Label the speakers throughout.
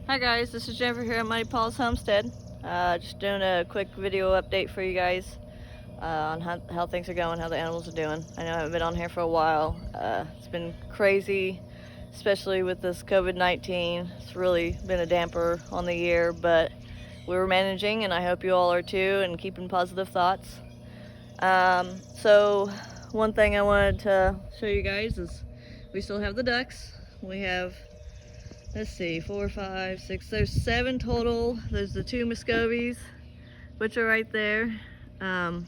Speaker 1: Hi guys, this is Jennifer here at my Paws Homestead. Just doing a quick video update for you guys on how things are going, how the animals are doing. I know I haven't been on here for a while. It's been crazy, especially with this COVID-19. It's really been a damper on the year, but we're managing, and I hope you all are too, and keeping positive thoughts. So one thing I wanted to show you guys is we still have the ducks. We have, let's see, 4, 5, 6, there's 7 total. There's the 2 Muscovies, which are right there. And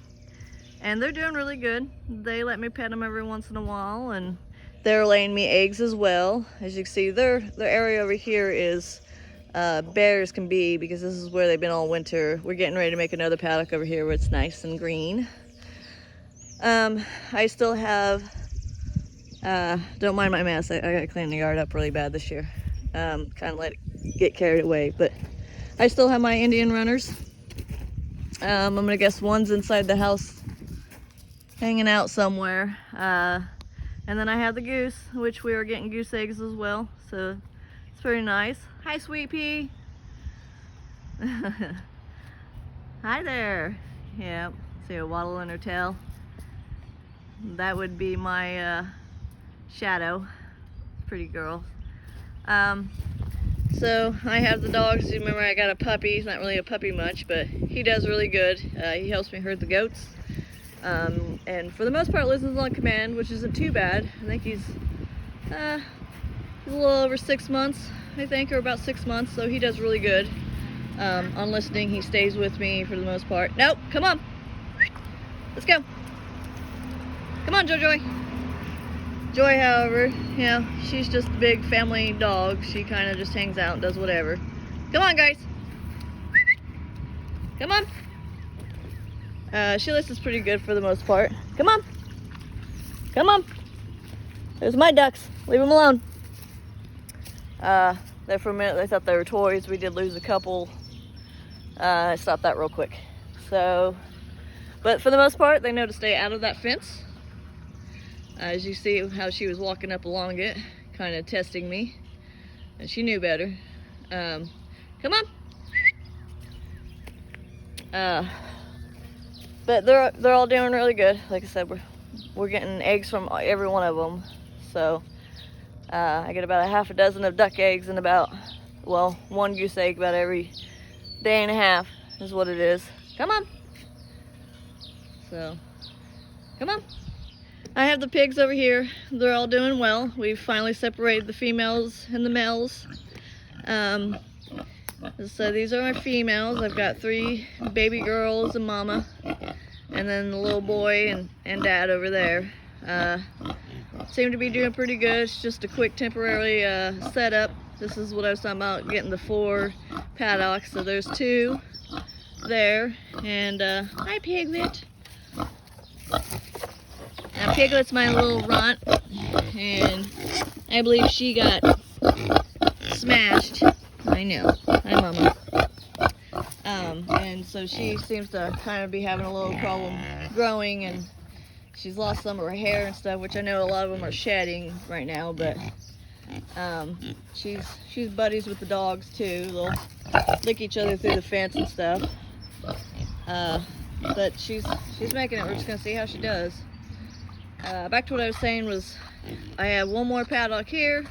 Speaker 1: they're doing really good. They let me pet them every once in a while, and they're laying me eggs as well. As you can see, their area over here is bare as can be, because this is where they've been all winter. We're getting ready to make another paddock over here where it's nice and green. I still have, don't mind my mess. I gotta clean the yard up really bad this year. Kind of let it get carried away, but I still have my Indian runners. I'm gonna guess one's inside the house hanging out somewhere, and then I have the goose, which we are getting goose eggs as well, so it's very nice. Hi, Sweet Pea. Hi there. Yeah, see a waddle in her tail. That would be my Shadow. Pretty girl. So I have the dogs. You remember I got a puppy. He's not really a puppy much, but he does really good. He helps me herd the goats, and for the most part listens on command, which isn't too bad. I think he's a little over 6 months, I think, or about 6 months, so he does really good. On listening, he stays with me for the most part. Nope, come on, let's go. Come on, Joy. Joy, however, you know, she's just a big family dog. She kind of just hangs out and does whatever. Come on, guys. Come on. She listens pretty good for the most part. Come on. Come on. There's my ducks. Leave them alone. There for a minute, they thought they were toys. We did lose a couple. I stopped that real quick. So, but for the most part, they know to stay out of that fence. As you see how she was walking up along it, kind of testing me, and she knew better. Come on. But they're all doing really good. Like I said, we're getting eggs from every one of them. So I get about a half a dozen of duck eggs and about, well, 1 goose egg about every day and a half is what it is. Come on. So, come on. I have the pigs over here. They're all doing well. We've finally separated the females and the males. So these are my females. I've got 3 baby girls and mama, and then the little boy and dad over there. Seem to be doing pretty good. It's just a quick temporary setup. This is what I was talking about, getting the 4 paddocks. So there's 2 there, and hi, Piglet. Now Piglet's my little runt, and I believe she got smashed. I know. Hi, Mama. And so she seems to kind of be having a little problem growing, and she's lost some of her hair and stuff, which I know a lot of them are shedding right now, but she's buddies with the dogs too. They'll lick each other through the fence and stuff. But she's making it. We're just gonna see how she does. Back to what I was saying was, I have 1 more paddock here,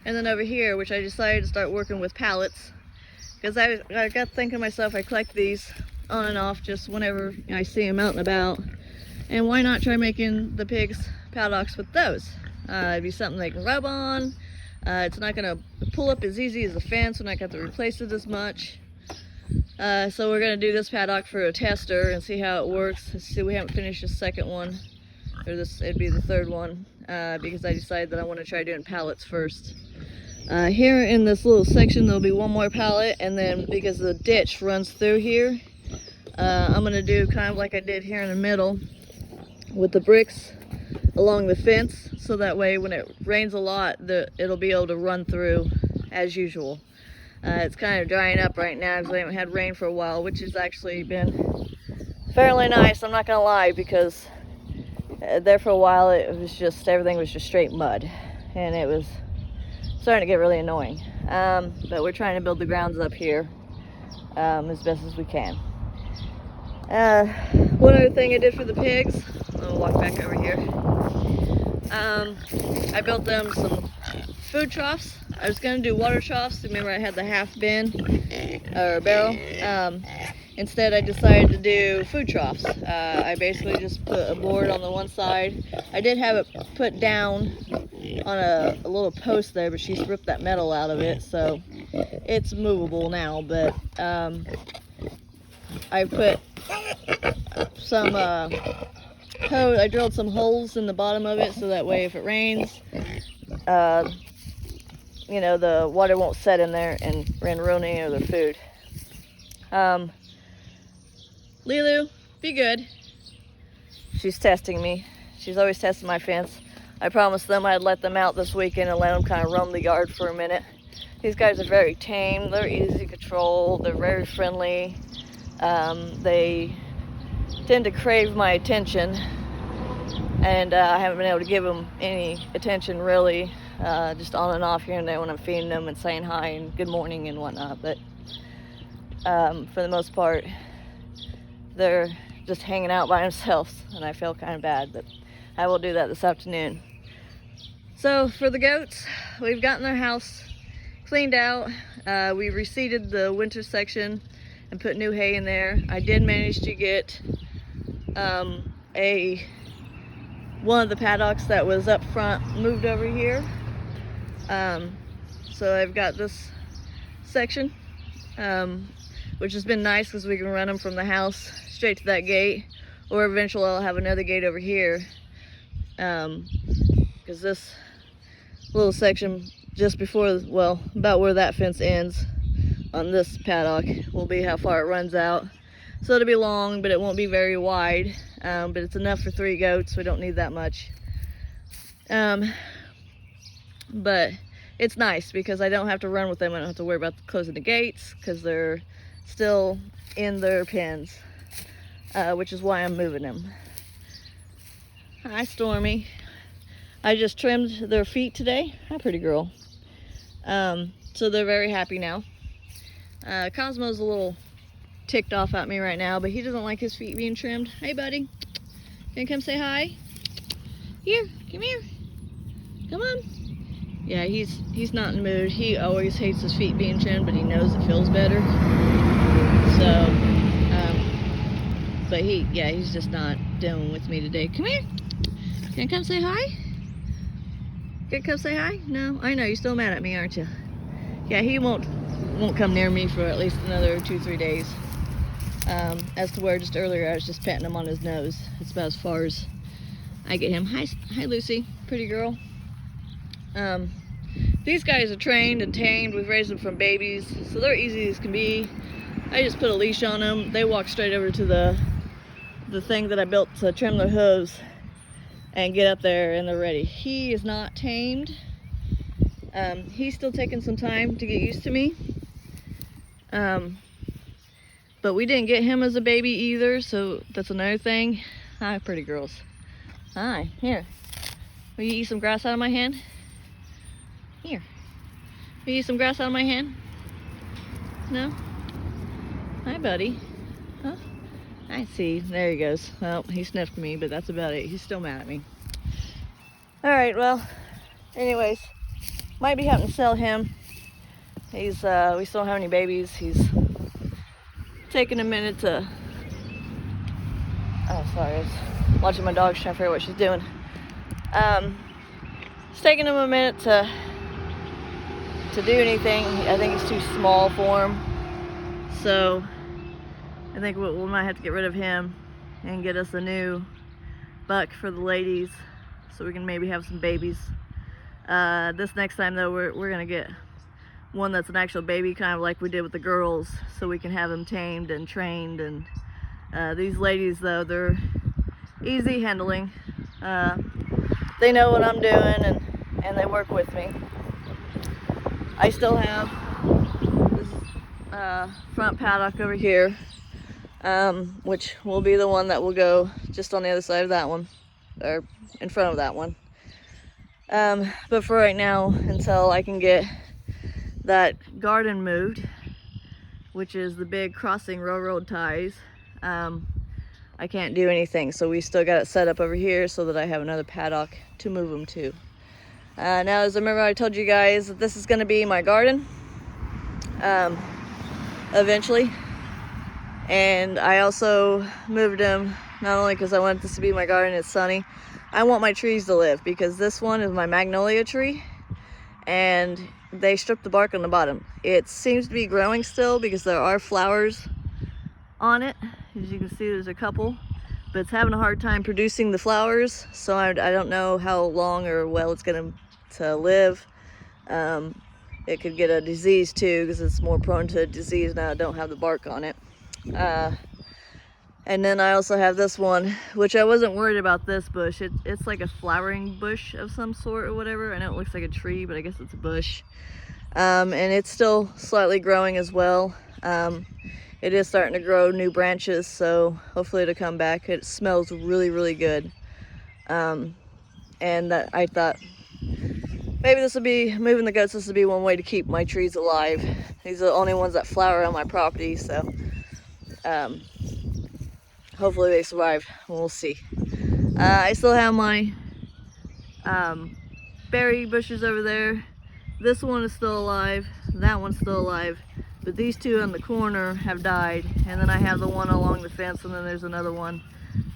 Speaker 1: and then over here, which I decided to start working with pallets, because I got thinking to myself, I collect these on and off just whenever I see them out and about, and why not try making the pigs paddocks with those? It'd be something they can rub on. It's not gonna pull up as easy as a fence when I got to replace it as much. So we're gonna do this paddock for a tester and see how it works. Let's see, we haven't finished the second one. Or it'd be the 3rd one, because I decided that I want to try doing pallets first. Here in this little section there'll be 1 more pallet, and then because the ditch runs through here, I'm going to do kind of like I did here in the middle with the bricks along the fence, so that way when it rains a lot, it'll be able to run through as usual. It's kind of drying up right now because I haven't had rain for a while, which has actually been fairly nice, I'm not going to lie, because there for a while it was just, everything was just straight mud, and it was starting to get really annoying. but we're trying to build the grounds up here as best as we can. One other thing I did for the pigs, I'll walk back over here. I built them some food troughs. I was going to do water troughs. Remember I had the half bin or barrel. Instead I decided to do food troughs. I basically just put a board on the one side. I did have it put down on a little post there, but she's ripped that metal out of it, so it's movable now. But I put some hose. I drilled some holes in the bottom of it so that way if it rains, you know, the water won't set in there and ruin any of their food. Lulu, be good. She's testing me. She's always testing my fence. I promised them I'd let them out this weekend and let them kind of roam the yard for a minute. These guys are very tame. They're easy to control. They're very friendly. They tend to crave my attention, and I haven't been able to give them any attention really, just on and off here and there when I'm feeding them and saying hi and good morning and whatnot. But for the most part, they're just hanging out by themselves, and I feel kind of bad, but I will do that this afternoon. So for the goats, we've gotten their house cleaned out. We reseeded the winter section and put new hay in there. I did manage to get one of the paddocks that was up front moved over here. So I've got this section, which has been nice because we can run them from the house straight to that gate, or eventually I'll have another gate over here, because this little section just before, well, about where that fence ends on this paddock will be how far it runs out. So it'll be long, but it won't be very wide, but it's enough for 3 goats. We don't need that much. But it's nice because I don't have to run with them. I don't have to worry about closing the gates because they're still in their pens, which is why I'm moving them. Hi, Stormy. I just trimmed their feet today. Hi, pretty girl. So they're very happy now. Cosmo's a little ticked off at me right now, but he doesn't like his feet being trimmed. Hey, buddy. Can you come say hi? Here, come here. Come on. Yeah, he's not in the mood. He always hates his feet being trimmed, but he knows it feels better. So, but he's just not dealing with me today. Come here. Can you come say hi? Can you come say hi? No, I know, you're still mad at me, aren't you? Yeah, he won't come near me for at least another 2-3 days. As to where just earlier I was just patting him on his nose. It's about as far as I get him. Hi Lucy, pretty girl. These guys are trained and tamed. We've raised them from babies, so they're easy as can be. I just put a leash on them. They walk straight over to the thing that I built to trim their hooves and get up there, and they're ready. He is not tamed. He's still taking some time to get used to me. But we didn't get him as a baby either, so that's another thing. Hi, pretty girls. Hi, here. Will you eat some grass out of my hand? Here. Will you eat some grass out of my hand? No? Hi, buddy. Huh? I see. There he goes. Well, he sniffed me, but that's about it. He's still mad at me. Alright, well, anyways, might be having to sell him. We still don't have any babies. He's taking a minute to, oh, sorry, I was watching my dog trying to figure out what she's doing. It's taking him a minute to do anything. I think he's too small for him. So I think we might have to get rid of him and get us a new buck for the ladies so we can maybe have some babies. This next time though, we're gonna get one that's an actual baby, kind of like we did with the girls, so we can have them tamed and trained. And these ladies though, they're easy handling. They know what I'm doing, and they work with me. I still have this front paddock over here, which will be the one that will go just on the other side of that one, or in front of that one. But for right now, until I can get that garden moved, which is the big crossing railroad ties, I can't do anything. So we still got it set up over here so that I have another paddock to move them to. Now, as I remember, I told you guys that this is going to be my garden eventually. And I also moved them not only because I want this to be my garden, it's sunny. I want my trees to live, because this one is my magnolia tree and they stripped the bark on the bottom. It seems to be growing still because there are flowers on it. As you can see, there's a couple, but it's having a hard time producing the flowers, so I don't know how long or well it's going to live. It could get a disease too, because it's more prone to disease now. I don't have the bark on it. And then I also have this one, which I wasn't worried about this bush. It's like a flowering bush of some sort or whatever. I know it looks like a tree, but I guess it's a bush. And it's still slightly growing as well. It is starting to grow new branches, so hopefully it'll come back. It smells really, really good. And that I thought maybe this will be, moving the goats, this will be one way to keep my trees alive. These are the only ones that flower on my property, so hopefully they survive. We'll see. I still have my berry bushes over there. This one is still alive, that one's still alive, but these two on the corner have died. And then I have the one along the fence, and then there's another one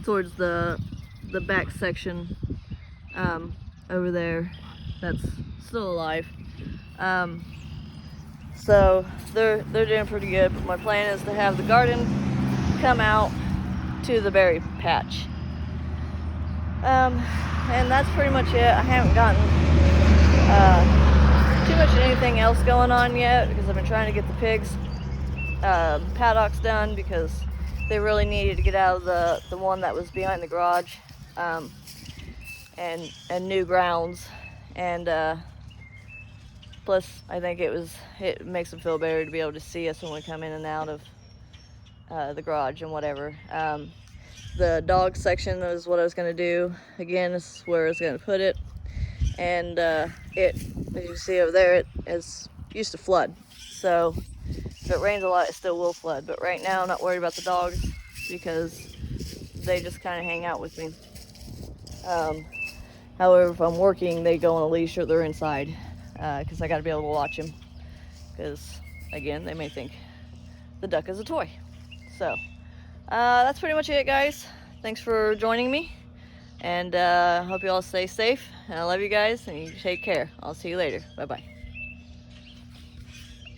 Speaker 1: towards the back section over there that's still alive. So they're doing pretty good, but my plan is to have the garden come out to the berry patch. And that's pretty much it. I haven't gotten too much of anything else going on yet, because I've been trying to get the pigs paddocks done, because they really needed to get out of the one that was behind the garage, and new grounds. And plus I think it makes them feel better to be able to see us when we come in and out of the garage and whatever. The dog section is what I was going to do. Again, this is where I was going to put it. And as you can see over there, it used to flood. So if it rains a lot, it still will flood. But right now, I'm not worried about the dogs, because they just kind of hang out with me. However, if I'm working, they go on a leash or they're inside, because I got to be able to watch them. Because, again, they may think the duck is a toy. So that's pretty much it, guys. Thanks for joining me, and hope you all stay safe. And I love you guys, and you take care. I'll see you later. Bye bye.